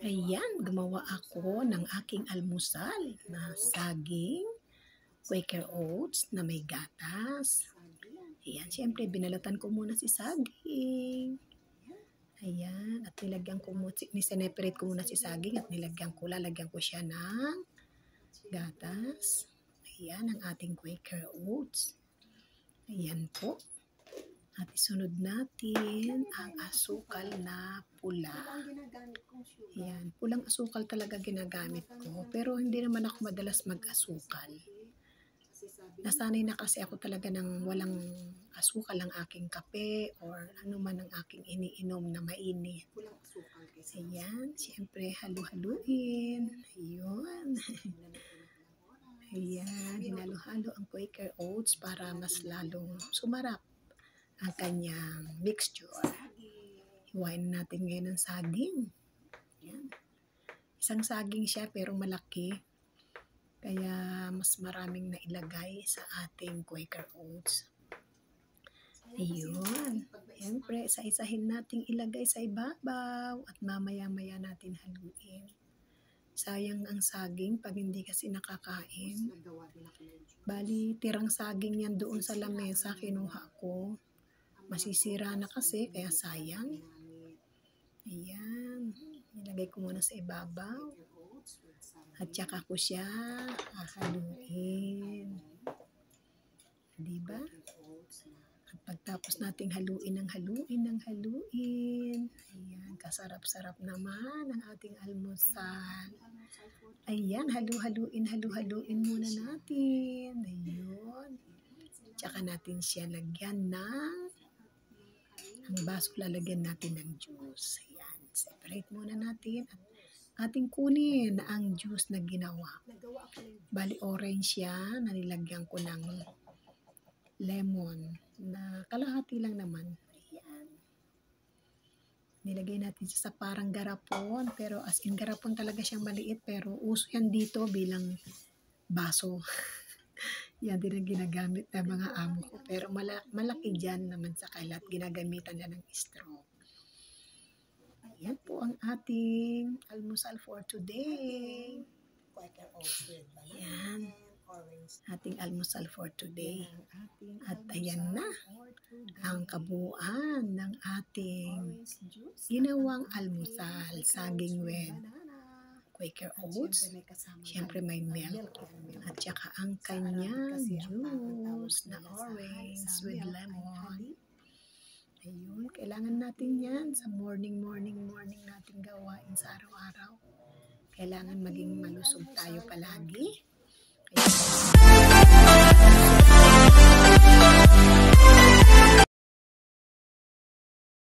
Ayan, gumawa ako ng aking almusal na saging, Quaker oats na may gatas. Ayan, siyempre binalatan ko muna si saging. Ayan, at nilagyan ko muna, niseparate ko muna si saging at lalagyan ko siya ng gatas. Ayan, ang ating Quaker oats. Ayan po. At isunod natin ang asukal na pula. Ayan, pulang asukal talaga ginagamit ko. Pero hindi naman ako madalas mag-asukal. Nasanay na kasi ako talaga ng walang asukal ang aking kape or ano man ang aking iniinom na mainit. Ayan, siyempre halu-haluin. Ayun. Ayan, hinalo-halo ang Quaker oats para mas lalong sumarap ang kanyang mixture. Hiwain natin ngayon ang saging. Ayan. Isang saging siya pero malaki. Kaya mas maraming nailagay sa ating Quaker oats. Ayun. Siyempre, isa-isahin nating ilagay sa ibabaw at mamaya-maya natin haluin. Sayang ang saging pag hindi kasi nakakain. Bali, tirang saging yan doon sa lamesa kinuha ko. Masisira na kasi, kaya sayang. Ayan. Nilagay ko muna sa ibabaw. At saka ko siya haluin. Diba? At pagtapos nating haluin. Ayan, kasarap-sarap naman ang ating almusal. Ayan, halu-haluin muna natin. Ayun. Tsaka natin siya lagyan ang baso, lalagyan natin ng juice. Ayan, separate muna natin at ating kunin ang juice na ginawa. Bali orange yan, nilagyan ko ng lemon na kalahati lang naman. Ayan. Nilagay natin siya sa parang garapon, pero as in garapon talaga siyang maliit, pero uso yan dito bilang baso. Yan din ang ginagamit ng mga amo ko. Pero malaki dyan naman sa kalat. Ginagamitan na ng straw. Ayan po ang ating almusal for today. Ayan. Ating almusal for today. At ayan na ang kabuuan ng ating ginawang almusal. Saging with Quaker oats, siyempre may milk, at saka ang kanyang juice na orange with lemon. Ayun, kailangan natin yan sa morning natin gawain sa araw-araw. Kailangan maging malusog tayo palagi. Kaya